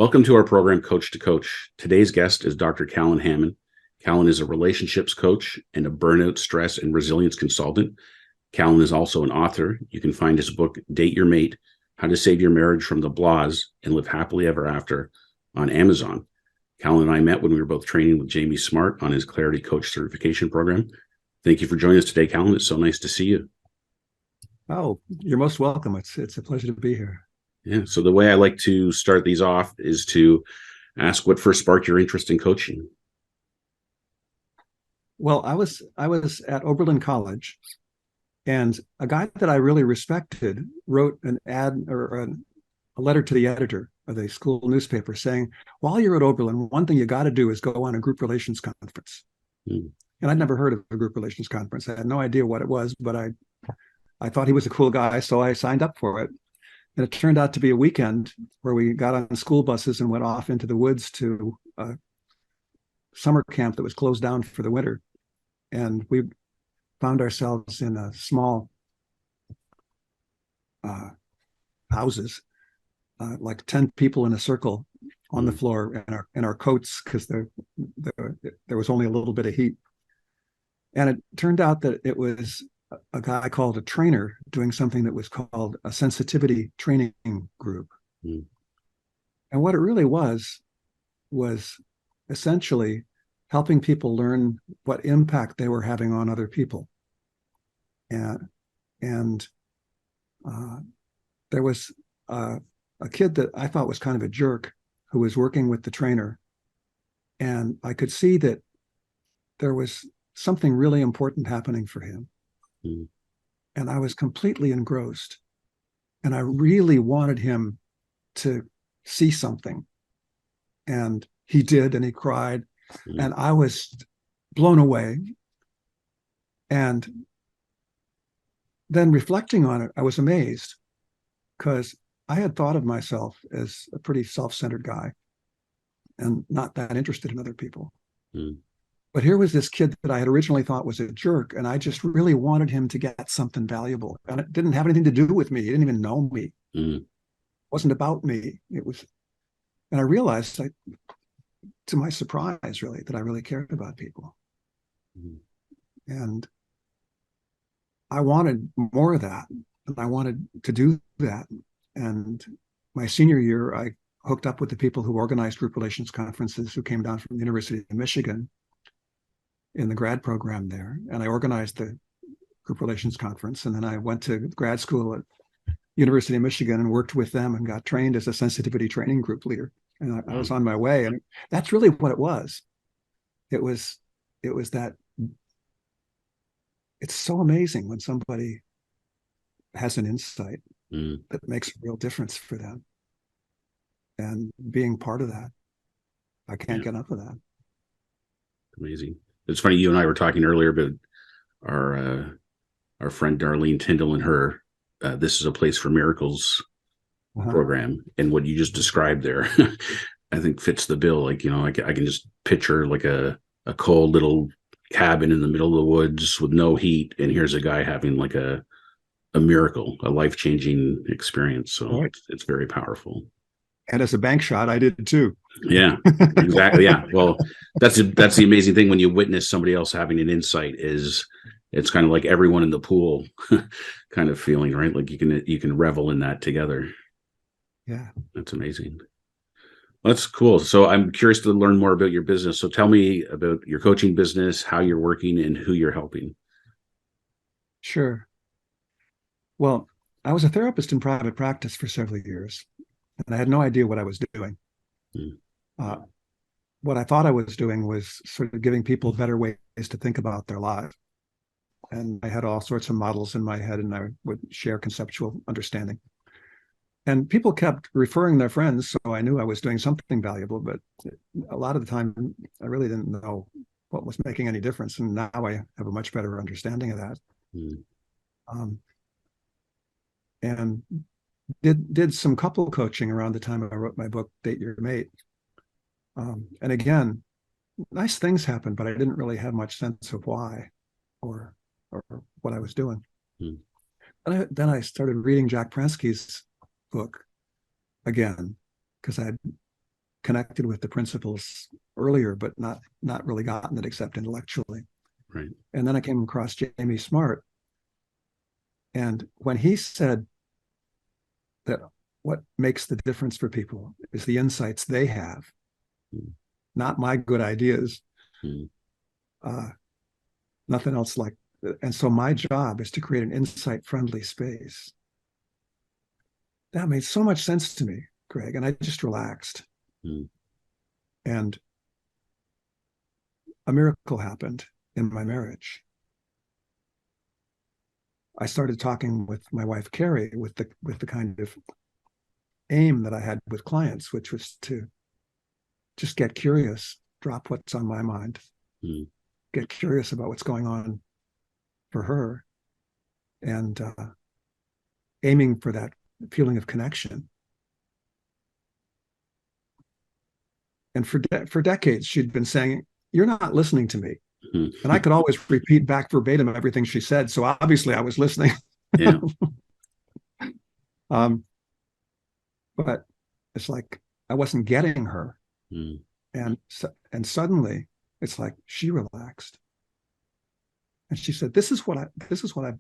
Welcome to our program, Coach-to-Coach. Today's guest is Dr. Kalen Hammann. Kalen is a relationships coach and a burnout, stress, and resilience consultant. Kalen is also an author. You can find his book, Date Your Mate, How to Save Your Marriage from the Blahs and Live Happily Ever After, on Amazon. Kalen and I met when we were both training with Jamie Smart on his Clarity Coach certification program. Thank you for joining us today, Kalen. It's so nice to see you. Oh, you're most welcome. It's a pleasure to be here. Yeah. So the way I like to start these off is to ask what first sparked your interest in coaching. Well, I was at Oberlin College, and a guy that I really respected wrote an ad or a letter to the editor of the school newspaper saying, while you're at Oberlin, one thing you got to do is go on a group relations conference. And I'd never heard of a group relations conference. I had no idea what it was, but I thought he was a cool guy, so I signed up for it. And it turned out to be a weekend where we got on school buses and went off into the woods to a summer camp that was closed down for the winter. And we found ourselves in a small houses, like 10 people in a circle on the floor in our coats, because there was only a little bit of heat. And it turned out that it was a guy called a trainer doing something that was called a sensitivity training group. And what it really was essentially helping people learn what impact they were having on other people. And there was a kid that I thought was kind of a jerk who was working with the trainer. And I could see that there was something really important happening for him. And I was completely engrossed. And I really wanted him to see something. And he did, and he cried. And I was blown away. And then reflecting on it, I was amazed, because I had thought of myself as a pretty self-centered guy and not that interested in other people. But here was this kid that I had originally thought was a jerk, and I just really wanted him to get something valuable. And it didn't have anything to do with me. He didn't even know me. It wasn't about me. It was, and I realized, to my surprise, really, that I really cared about people. And I wanted more of that, and I wanted to do that. And my senior year, I hooked up with the people who organized group relations conferences, who came down from the University of Michigan in the grad program there. And I organized the group relations conference. And then I went to grad school at University of Michigan and worked with them and got trained as a sensitivity training group leader. And I was on my way. And that's really what it was. It was that it's so amazing when somebody has an insight that makes a real difference for them. And being part of that, I can't get enough of that. Amazing. It's funny, you and I were talking earlier about our friend Darlene Tyndall and her This Is a Place for Miracles program. And what you just described there, I think fits the bill. Like, I can just picture like a cold little cabin in the middle of the woods with no heat. And here's a guy having like a miracle, a life-changing experience. So it's very powerful. And as a bank shot, I did too. Yeah, exactly. Yeah. Well, that's the amazing thing when you witness somebody else having an insight, is it's kind of like everyone in the pool kind of feeling, right? Like you can revel in that together. Yeah. That's amazing. Well, that's cool. So I'm curious to learn more about your business. So tell me about your coaching business, how you're working, and who you're helping. Sure. Well, I was a therapist in private practice for several years, and I had no idea what I was doing. What I thought I was doing was sort of giving people better ways to think about their lives. And I had all sorts of models in my head, and I would share conceptual understanding. And people kept referring their friends, so I knew I was doing something valuable, but a lot of the time I really didn't know what was making any difference. And now I have a much better understanding of that. And did some couple coaching around the time I wrote my book, Date Your Mate. And again, nice things happened, but I didn't really have much sense of why or what I was doing. And then I started reading Jack Pransky's book again, because I had connected with the principles earlier, but not really gotten it except intellectually. Right. And then I came across Jamie Smart, and when he said that what makes the difference for people is the insights they have, not my good ideas, nothing else like. And so my job is to create an insight-friendly space. That made so much sense to me, Greg, and I just relaxed. And a miracle happened in my marriage. I started talking with my wife, Carrie, with the kind of aim that I had with clients, which was to just get curious, drop what's on my mind, get curious about what's going on for her, and aiming for that feeling of connection. And for decades, she'd been saying, "You're not listening to me." And I could always repeat back verbatim everything she said. So obviously I was listening. Yeah. But it's like I wasn't getting her. And suddenly it's like she relaxed. And she said, this is what I've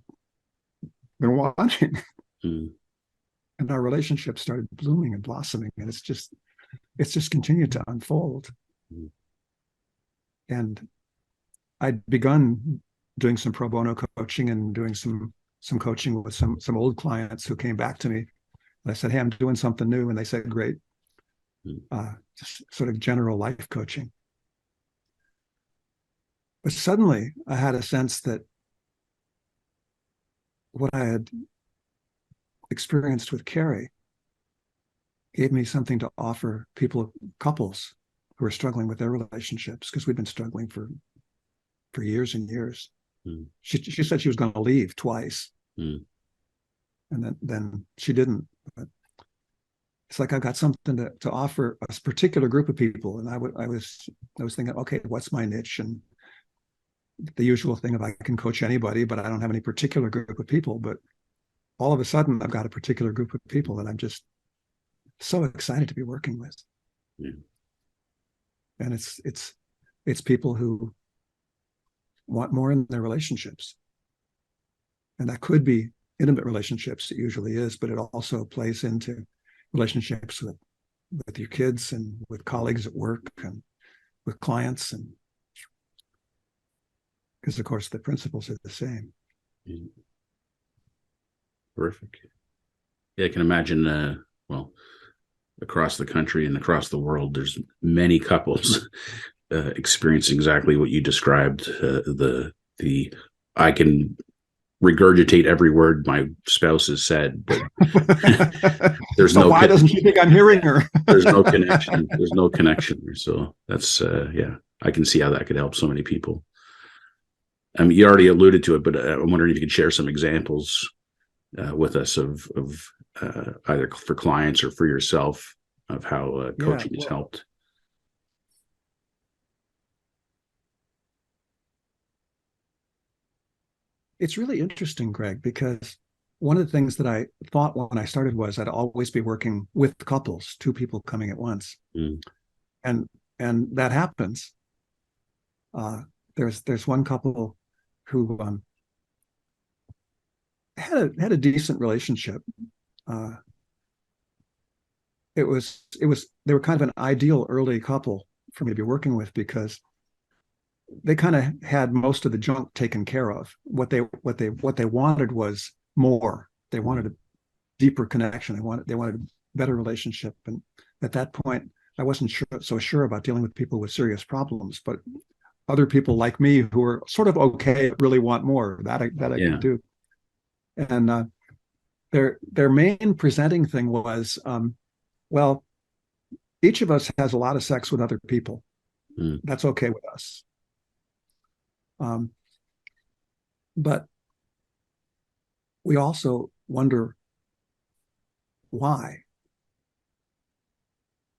been wanting. And our relationship started blooming and blossoming. And it's just continued to unfold. And I'd begun doing some pro bono coaching and doing some coaching with some old clients who came back to me. And I said, "Hey, I'm doing something new." And they said, "Great." Just sort of general life coaching. But suddenly I had a sense that what I had experienced with Carrie gave me something to offer couples who are struggling with their relationships, because we've been struggling for years and years. She said she was going to leave twice, and then she didn't. But it's like I've got something to offer a particular group of people, and I was thinking, okay, what's my niche? And the usual thing of I can coach anybody, but I don't have any particular group of people. But all of a sudden, I've got a particular group of people that I'm just so excited to be working with. And it's people who want more in their relationships. And that could be intimate relationships, it usually is, but it also plays into relationships with your kids and with colleagues at work and with clients. And because of course the principles are the same. Terrific. Yeah, I can imagine, across the country and across the world, there's many couples experiencing exactly what you described. I can regurgitate every word my spouse has said, but there's so why doesn't she think I'm hearing her? There's no connection. There's no connection. So that's I can see how that could help so many people. I mean, you already alluded to it, but I'm wondering if you could share some examples with us of either for clients or for yourself of how coaching has helped. It's really interesting, Greg, because one of the things that I thought when I started was I'd always be working with couples, two people coming at once. And that happens. There's one couple who had a decent relationship. They were kind of an ideal early couple for me to be working with, because they kind of had most of the junk taken care of. What they wanted was more. They wanted a deeper connection. They wanted a better relationship. And at that point, I wasn't so sure about dealing with people with serious problems, but other people like me who are sort of okay, really want more. That I can do. And their main presenting thing was, well, each of us has a lot of sex with other people. That's okay with us. But we also wonder why.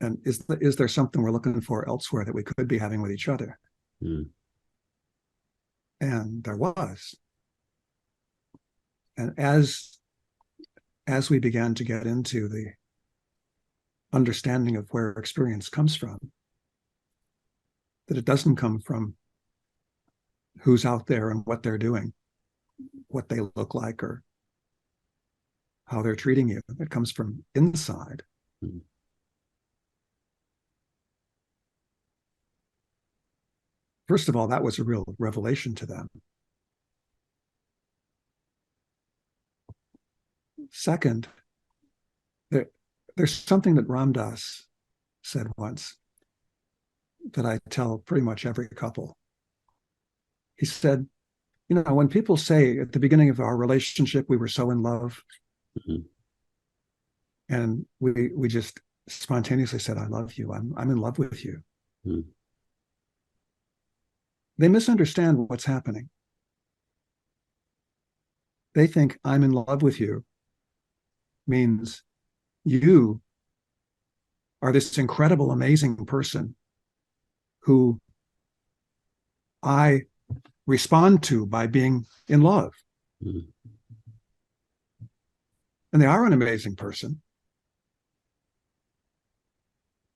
And is there something we're looking for elsewhere that we could be having with each other? And there was. And as we began to get into understanding of where experience comes from, that it doesn't come from who's out there and what they're doing, what they look like, or how they're treating you. It comes from inside. Mm-hmm. First of all, that was a real revelation to them. Second, there's something that Ram Dass said once that I tell pretty much every couple. He said, when people say at the beginning of our relationship, we were so in love, Mm-hmm. and we just spontaneously said, I love you. I'm in love with you. Mm-hmm. They misunderstand what's happening. They think I'm in love with you means you are this incredible, amazing person who I respond to by being in love. Mm-hmm. And they are an amazing person.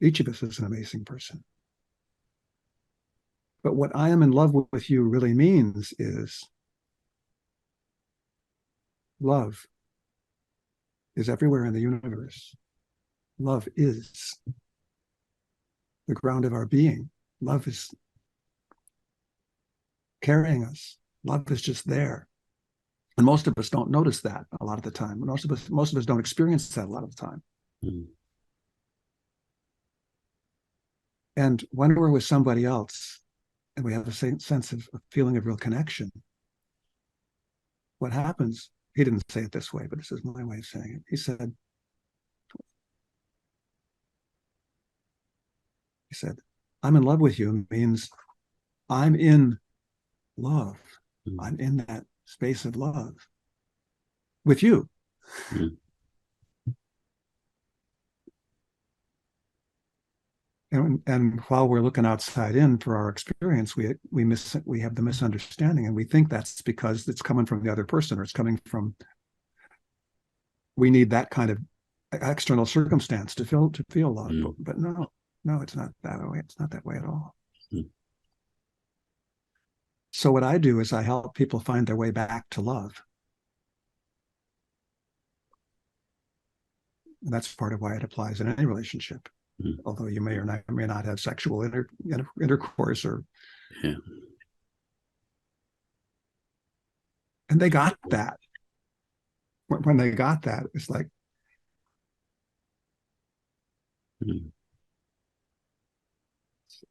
Each of us is an amazing person. But what I am in love with you really means is love is everywhere in the universe. Love is the ground of our being. Love is carrying us. Love is just there. And most of us don't notice that a lot of the time. Most of us don't experience that a lot of the time. Mm-hmm. And when we're with somebody else and we have a sense of a feeling of real connection, what happens, he didn't say it this way, but this is my way of saying it. He said, I'm in love with you means I'm in love. Mm-hmm. I'm in that space of love with you. Mm-hmm. And while we're looking outside in for our experience, we have the misunderstanding, and we think that's because it's coming from the other person, or it's coming from, we need that kind of external circumstance to feel love. Mm-hmm. But no, it's not that way. It's not that way at all. Mm-hmm. So what I do is I help people find their way back to love. And that's part of why it applies in any relationship. Mm-hmm. Although you may or may not have sexual intercourse, or yeah. And they got that. When they got that, it's like, mm-hmm.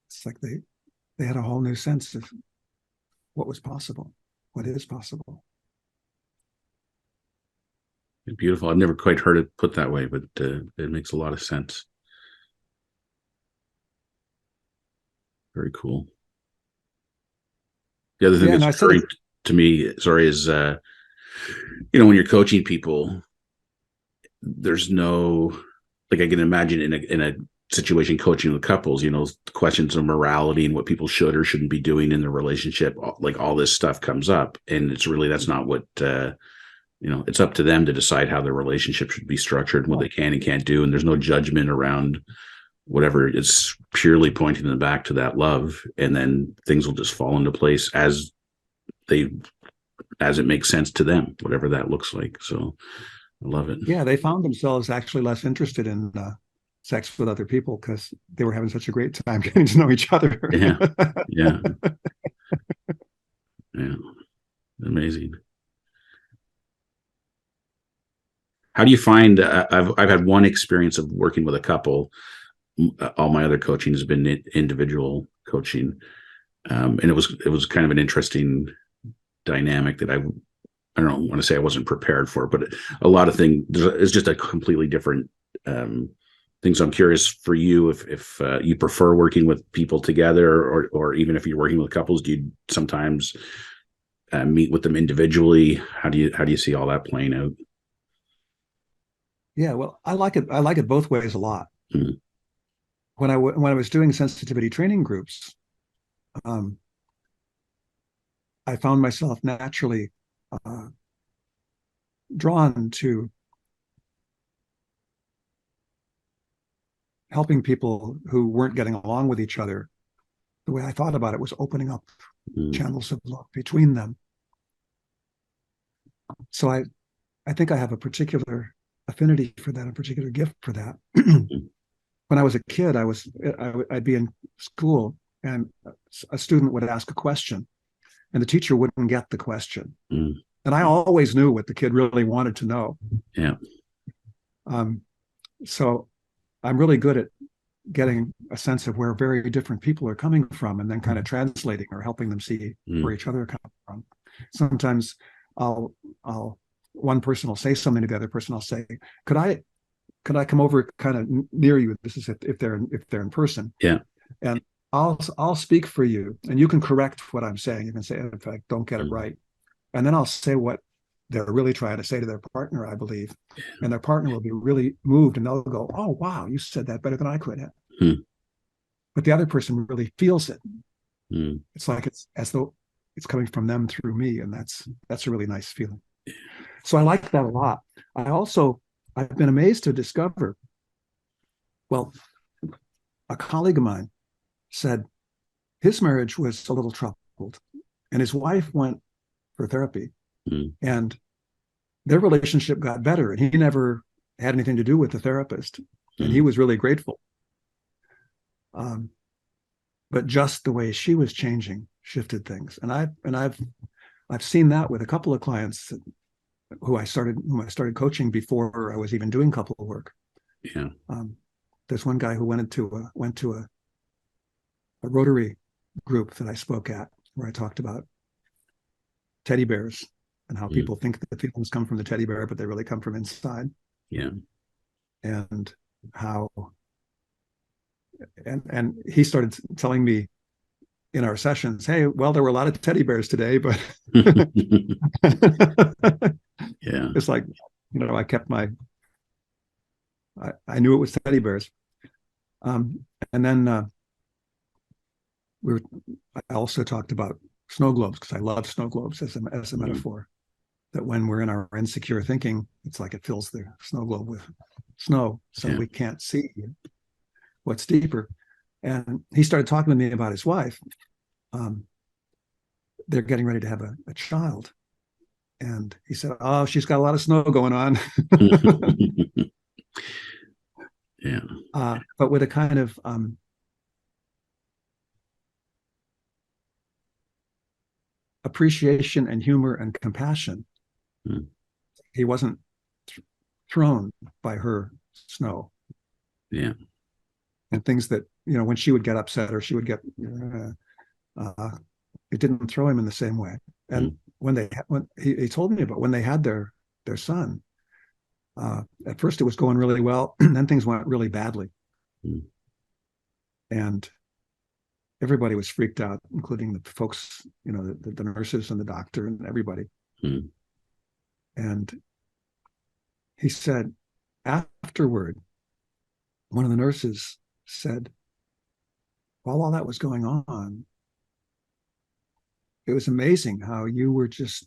it's like they had a whole new sense of what was possible, what is possible. Beautiful. I've never quite heard it put that way, but it makes a lot of sense. Very cool. The other thing that's occurring to me, sorry, is when you're coaching people, there's no, like, I can imagine in a situation coaching with couples, questions of morality and what people should or shouldn't be doing in the relationship, like all this stuff comes up, and it's really, that's not what it's up to them to decide how their relationship should be structured, what they can and can't do, and there's no judgment around whatever. It's purely pointing them back to that love, and then things will just fall into place as it makes sense to them, whatever that looks like. So I love it. Yeah, they found themselves actually less interested in sex with other people because they were having such a great time getting to know each other. Yeah. Amazing. How do you find? I've had one experience of working with a couple. All my other coaching has been individual coaching, and it was kind of an interesting dynamic that I don't want to say I wasn't prepared for, but a lot of things, it's just a completely different thing. So I'm curious for you if you prefer working with people together, or even if you're working with couples, do you sometimes meet with them individually? How do you see all that playing out? Yeah, well, I like it both ways a lot. Mm-hmm. When I was doing sensitivity training groups, I found myself naturally drawn to helping people who weren't getting along with each other, the way I thought about it was opening up channels of love between them. So I think I have a particular affinity for that, a particular gift for that. When I was a kid, I'd be in school and a student would ask a question and the teacher wouldn't get the question. And I always knew what the kid really wanted to know. Yeah. So I'm really good at getting a sense of where very different people are coming from and then kind of translating or helping them see where each other are coming from. Sometimes one person will say something to the other person. I'll say, could I come over kind of near you? This is if they're in person. Yeah. And I'll speak for you and you can correct what I'm saying. You can say, if I don't get it right. And then I'll say what they're really trying to say to their partner, I believe. And their partner will be really moved and they'll go, oh, wow, you said that better than I could have. But the other person really feels it. It's like it's as though it's coming from them through me. And that's a really nice feeling. So I like that a lot. I've been amazed to discover, well, a colleague of mine said his marriage was a little troubled and his wife went for therapy and their relationship got better and he never had anything to do with the therapist and he was really grateful. But just the way she was changing shifted things. And I've seen that with a couple of clients whom I started coaching before I was even doing couple work. Yeah. There's one guy who went to a Rotary group that I spoke at where I talked about teddy bears and how people think that the feelings come from the teddy bear, but they really come from inside. Yeah. And how, and he started telling me in our sessions, hey, well, there were a lot of teddy bears today, but yeah, it's like, I kept I knew it was teddy bears. And then I also talked about snow globes because I love snow globes as a metaphor. That when we're in our insecure thinking, it's like it fills the snow globe with snow, so we can't see what's deeper. And he started talking to me about his wife. They're getting ready to have a child. And he said, oh, she's got a lot of snow going on. Yeah. But with a kind of appreciation and humor and compassion. He wasn't thrown by her snow. Yeah. And things that, when she would get upset or she would get, it didn't throw him in the same way. And when he told me about when they had their son, at first it was going really well, and then things went really badly. And everybody was freaked out, including the folks, the nurses and the doctor and everybody. And he said, afterward, one of the nurses said, while all that was going on, it was amazing how you were just,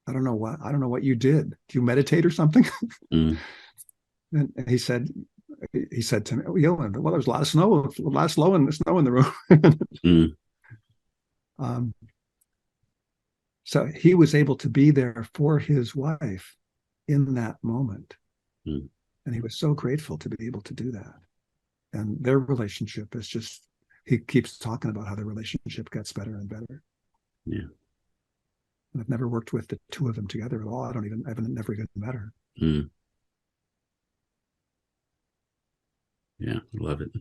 I don't know what you did. Do you meditate or something? And he said to me, well, there was a lot of snow, snow in the room. So he was able to be there for his wife in that moment. And he was so grateful to be able to do that. And their relationship is just, he keeps talking about how the relationship gets better and better. Yeah. And I've never worked with the two of them together at all. I haven't never even met her. Yeah, I love it.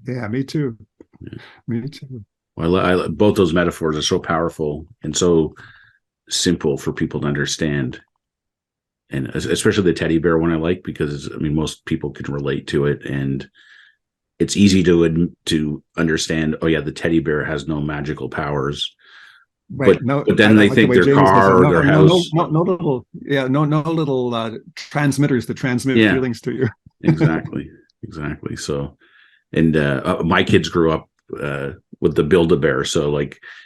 Yeah, me too. Yeah. Me too. Well, both those metaphors are so powerful and so simple for people to understand. And especially the teddy bear one I like because, most people can relate to it. And it's easy to understand, oh, yeah, the teddy bear has no magical powers. Right. But then they think their car or their house. No little transmitters that transmit feelings to you. Exactly. So, and my kids grew up with the Build-A-Bear. So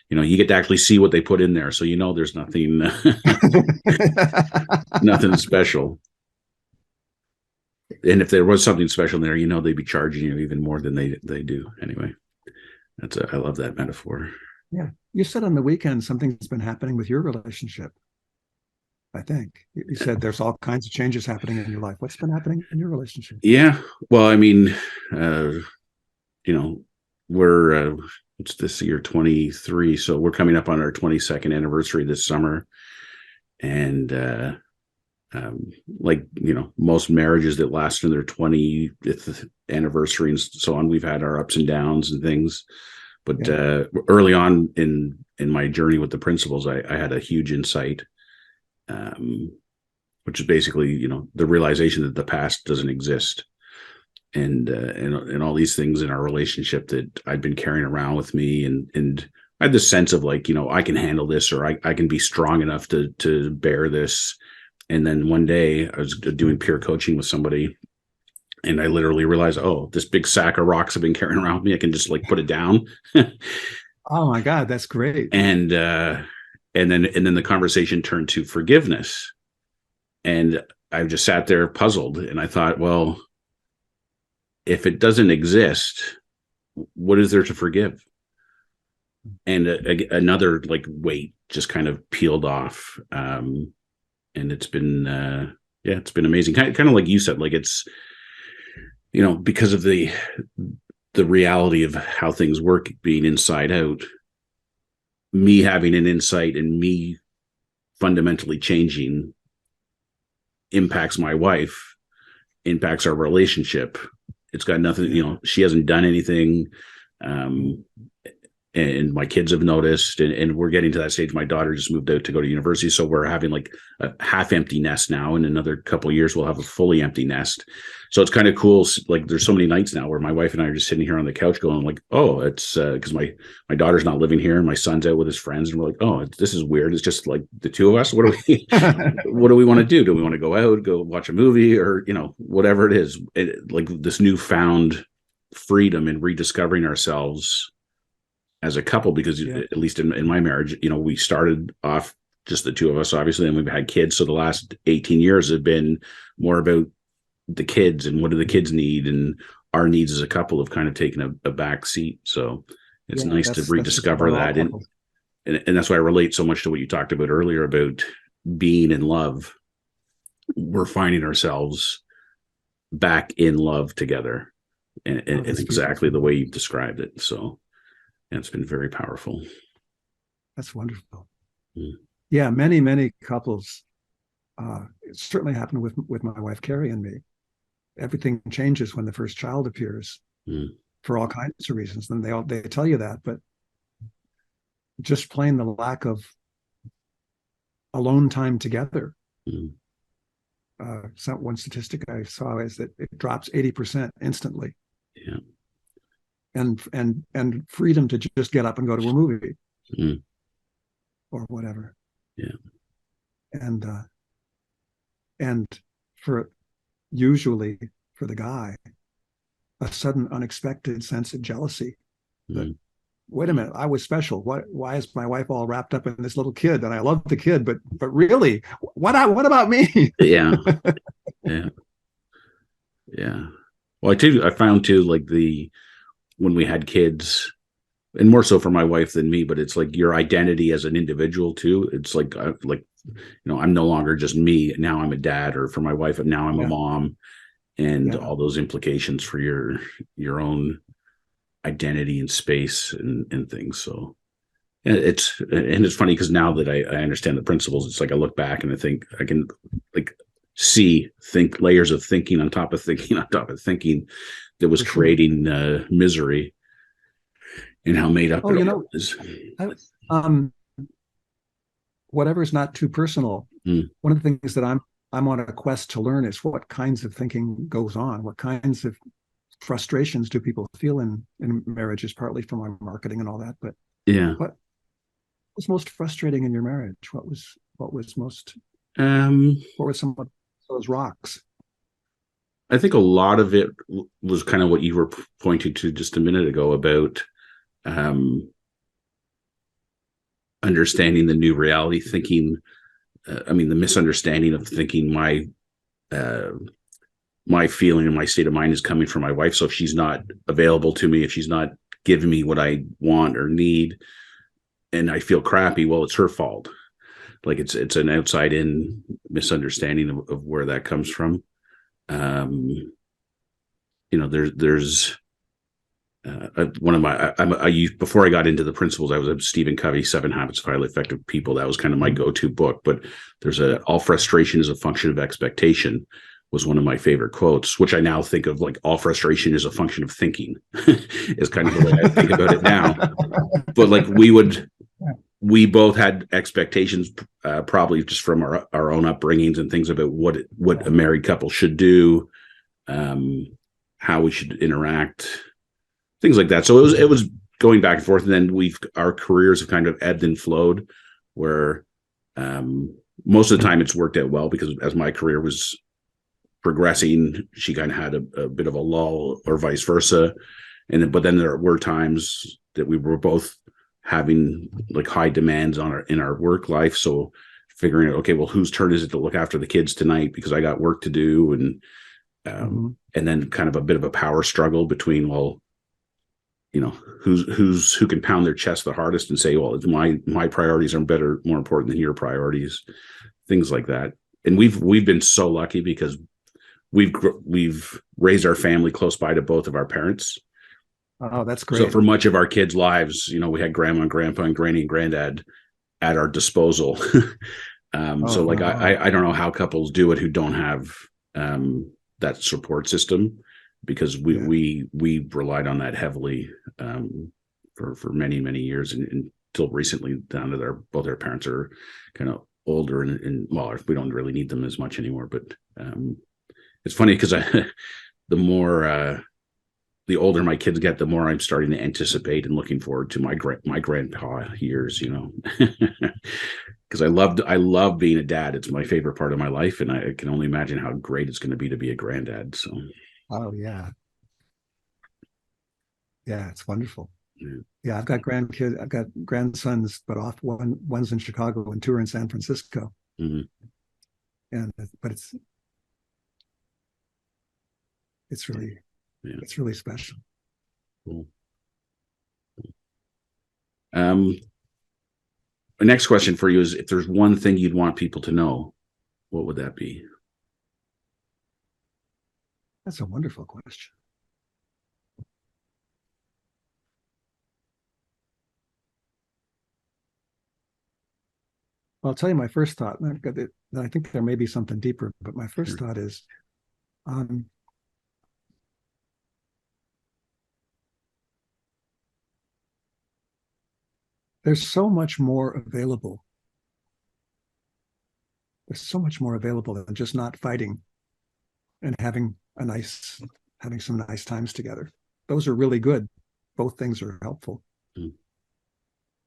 you get to actually see what they put in there. So, there's nothing, nothing special. And if there was something special in there, they'd be charging you even more than they do. Anyway, I love that metaphor. Yeah. You said on the weekend something's been happening with your relationship. I think you said there's all kinds of changes happening in your life. What's been happening in your relationship? Yeah. Well, I mean, we're it's this year 23, so we're coming up on our 22nd anniversary this summer, and like most marriages that last in their 20th anniversary and so on, we've had our ups and downs and things. But early on in my journey with the principles, I had a huge insight, which is basically the realization that the past doesn't exist, and all these things in our relationship that I'd been carrying around with me, and I had this sense of like, I can handle this, or I can be strong enough to bear this. And then one day I was doing peer coaching with somebody, and I literally realized, oh, this big sack of rocks I've been carrying around with me, I can just like put it down. Oh my God, that's great. And then the conversation turned to forgiveness. And I just sat there puzzled, and I thought, well, if it doesn't exist, what is there to forgive? And another like weight just kind of peeled off. And it's been, it's been amazing. Kind of like you said, like it's, because of the reality of how things work being inside out, me having an insight and me fundamentally changing impacts my wife, impacts our relationship. It's got nothing, she hasn't done anything. And my kids have noticed, and we're getting to that stage. My daughter just moved out to go to university, so we're having like a half empty nest now. In another couple of years, we'll have a fully empty nest. So it's kind of cool. Like there's so many nights now where my wife and I are just sitting here on the couch going like, oh, it's because my daughter's not living here and my son's out with his friends, and we're like, oh, this is weird. It's just like the two of us. What do we what do we want to do? Do we want to go out, go watch a movie, or whatever it is? Like this newfound freedom in rediscovering ourselves as a couple, because at least in my marriage, we started off just the two of us, obviously, and we've had kids. So the last 18 years have been more about the kids and what do the kids need, and our needs as a couple have kind of taken a back seat. So it's nice to rediscover that. And that's why I relate so much to what you talked about earlier about being in love. We're finding ourselves back in love together, and exactly the way you've described it. So it's been very powerful. That's wonderful. Yeah, many couples. It certainly happened with my wife Carrie and me. Everything changes when the first child appears, for all kinds of reasons. And they tell you that, but just plain the lack of alone time together. One statistic I saw is that it drops 80% instantly. Yeah. And freedom to just get up and go to a movie or whatever. Yeah. And usually for the guy, a sudden unexpected sense of jealousy. That, wait a minute, I was special. Why is my wife all wrapped up in this little kid? And I love the kid, but really, what about me? Yeah. Well, I found too, like when we had kids, and more so for my wife than me, but it's like your identity as an individual too. It's like I'm no longer just me. Now I'm a dad, or for my wife, now I'm a mom, and all those implications for your own identity and space and things. So it's funny because now that I understand the principles, it's like I look back and I think I can like think layers of thinking on top of thinking on top of thinking that was creating misery, and how made up it is. Whatever's not too personal. One of the things that I'm on a quest to learn is what kinds of thinking goes on, what kinds of frustrations do people feel in marriages, partly from my marketing and all that. But what was most frustrating in your marriage? What was most what were some of those rocks? I think a lot of it was kind of what you were pointing to just a minute ago about understanding the new reality, thinking, the misunderstanding of thinking my my feeling and my state of mind is coming from my wife. So if she's not available to me, if she's not giving me what I want or need, and I feel crappy, well, it's her fault. Like it's an outside in misunderstanding of where that comes from. Um, there's one of my I used before I got into the principles. I was a Stephen Covey 7 Habits of Highly Effective People. That was kind of my go-to book. But there's all frustration is a function of expectation was one of my favorite quotes, which I now think of like all frustration is a function of thinking is kind of the way I think about it now. But like we both had expectations, probably just from our own upbringings and things about what a married couple should do, how we should interact, things like that. So it was going back and forth, and then our careers have kind of ebbed and flowed. Where most of the time it's worked out well because as my career was progressing, she kind of had a bit of a lull, or vice versa. But then there were times that we were both having like high demands in our work life. So figuring out, okay, well, whose turn is it to look after the kids tonight because I got work to do, and then kind of a bit of a power struggle between, well, who can pound their chest the hardest and say, well, my priorities are more important than your priorities, things like that. And we've been so lucky because we've raised our family close by to both of our parents. Oh, that's great. So for much of our kids' lives, we had grandma and grandpa and granny and granddad at our disposal. So like, I don't know how couples do it who don't have that support system, because we relied on that heavily for many, many years, and until recently, down to both our parents are kind of older and well, we don't really need them as much anymore. But it's funny because the older my kids get, the more I'm starting to anticipate and looking forward to my grandpa years, because I love being a dad. It's my favorite part of my life, and I can only imagine how great it's going to be a granddad. So, oh yeah, it's wonderful. Yeah, I've got grandkids, I've got grandsons, but one's in Chicago and two are in San Francisco. Mm-hmm. But it's really. Yeah. It's really special. Cool. My next question for you is, if there's one thing you'd want people to know, what would that be? That's a wonderful question. I'll tell you my first thought. I think there may be something deeper, but my first thought is, there's so much more available. There's so much more available than just not fighting and having some nice times together. Those are really good. Both things are helpful.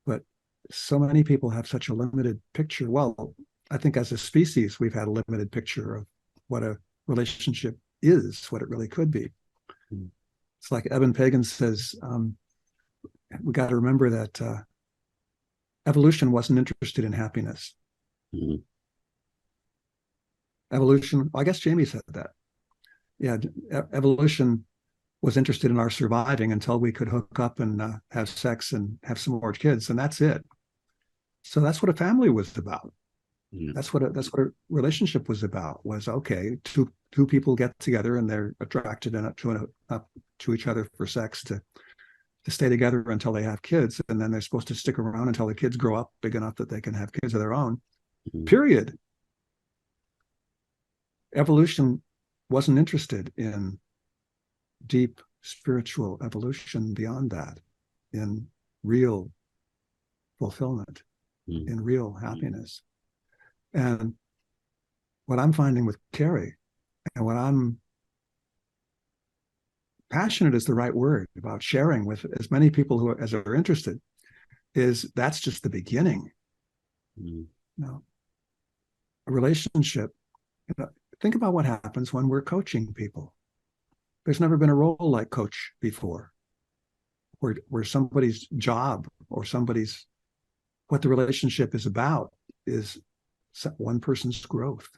But so many people have such a limited picture. Well, I think as a species, we've had a limited picture of what a relationship is, what it really could be. It's like Eben Pagan says, we got to remember that evolution wasn't interested in happiness. Mm-hmm. Evolution, I guess Jamie said that. Yeah, evolution was interested in our surviving until we could hook up and have sex and have some more kids, and that's it. So that's what a family was about. Yeah. That's what a relationship was about. Was okay, two people get together and they're attracted to each other for sex to stay together until they have kids, and then they're supposed to stick around until the kids grow up big enough that they can have kids of their own. Mm-hmm. Period. Evolution wasn't interested in deep spiritual evolution beyond that, in real fulfillment, in real happiness. And what I'm finding with Carrie, and what I'm passionate is the right word about sharing with as many people as are interested, is that's just the beginning. A relationship, think about what happens when we're coaching people. There's never been a role like coach before, where somebody's job or what the relationship is about is one person's growth,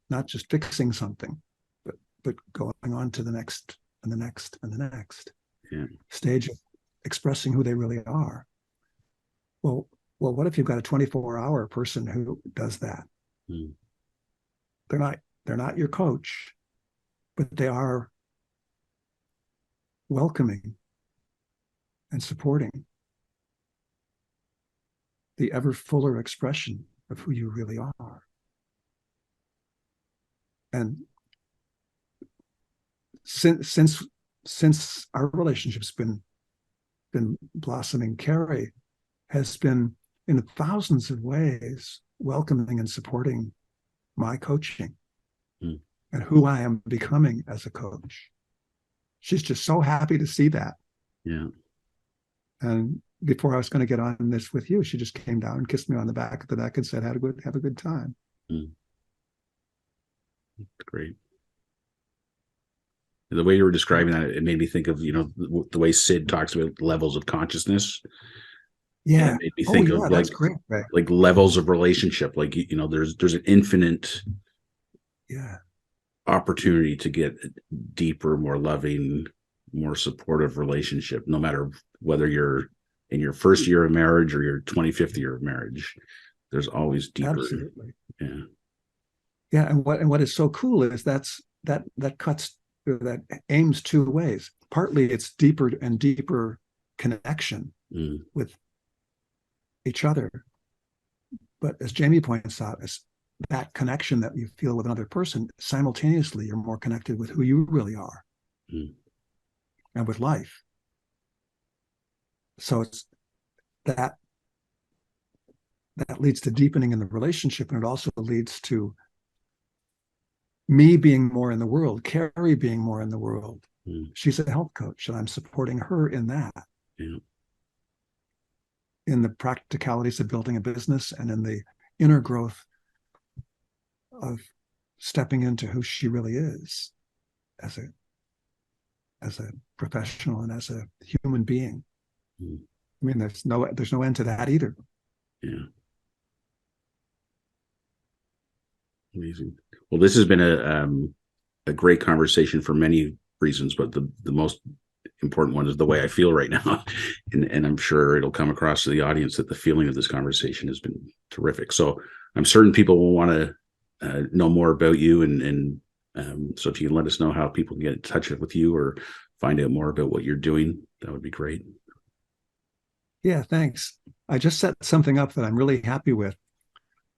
not just fixing something, but but going on to the next and the next and the next stage of expressing who they really are. Well, what if you've got a 24-hour person who does that? They're not your coach, but they are welcoming and supporting the ever fuller expression of who you really are. And since our relationship's been blossoming, Carrie has been in thousands of ways welcoming and supporting my coaching and who I am becoming as a coach. She's just so happy to see that. Yeah. And before I was going to get on this with you, she just came down and kissed me on the back of the neck and said, have a good time. Great. The way you were describing that, it made me think of, the way Sid talks about levels of consciousness. Yeah. It made me think of that's great, right? like levels of relationship. Like, there's an infinite opportunity to get a deeper, more loving, more supportive relationship, no matter whether you're in your first year of marriage or your 25th year of marriage. There's always deeper. Absolutely. Yeah. Yeah. And what is so cool is that aims two ways. Partly it's deeper and deeper connection with each other. But as Jamie points out, is that connection that you feel with another person, simultaneously you're more connected with who you really are and with life. So it's that leads to deepening in the relationship, and it also leads to me being more in the world, Carrie being more in the world. She's a health coach, and I'm supporting her in that. Yeah. In the practicalities of building a business and in the inner growth of stepping into who she really is as a professional and as a human being. I mean, there's no end to that either. Yeah. Amazing. Well, this has been a great conversation for many reasons, but the most important one is the way I feel right now. And I'm sure it'll come across to the audience that the feeling of this conversation has been terrific. So I'm certain people will want to know more about you. And so if you can let us know how people can get in touch with you or find out more about what you're doing, that would be great. Yeah, thanks. I just set something up that I'm really happy with.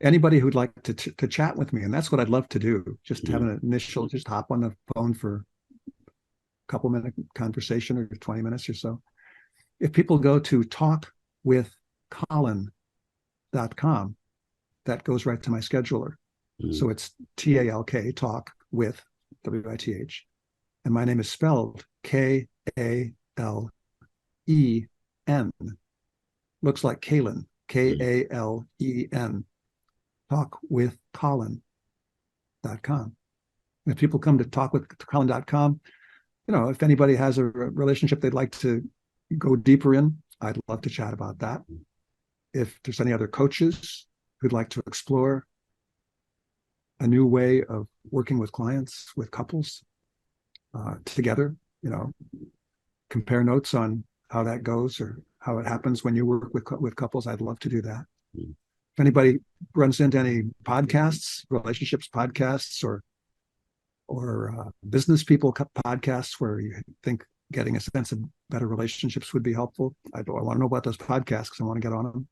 Anybody who'd like to chat with me, and that's what I'd love to do, just have an initial, just hop on the phone for a couple minute conversation or 20 minutes or so. If people go to talkwithcolin.com, that goes right to my scheduler. So it's TALK, talk with, WITH. And my name is spelled KALEN. Looks like Kalen, KALEN. Talkwithcolin.com. And if people come to talkwithcolin.com, if anybody has a relationship they'd like to go deeper in, I'd love to chat about that. If there's any other coaches who'd like to explore a new way of working with clients, with couples together, compare notes on how that goes or how it happens when you work with couples, I'd love to do that. If anybody runs into any podcasts, relationships podcasts, or business people podcasts where you think getting a sense of better relationships would be helpful, I want to know about those podcasts because I want to get on them.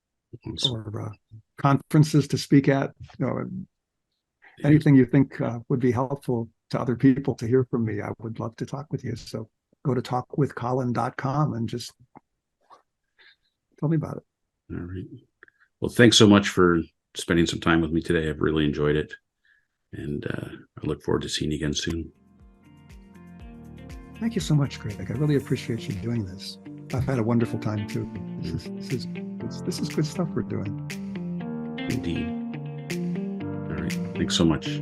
Or conferences to speak at, anything you think would be helpful to other people to hear from me, I would love to talk with you. So go to talkwithcolin.com and just tell me about it. All right. Well, thanks so much for spending some time with me today. I've really enjoyed it. And I look forward to seeing you again soon. Thank you so much, Greg. I really appreciate you doing this. I've had a wonderful time too. This is good stuff we're doing. Indeed. All right. Thanks so much.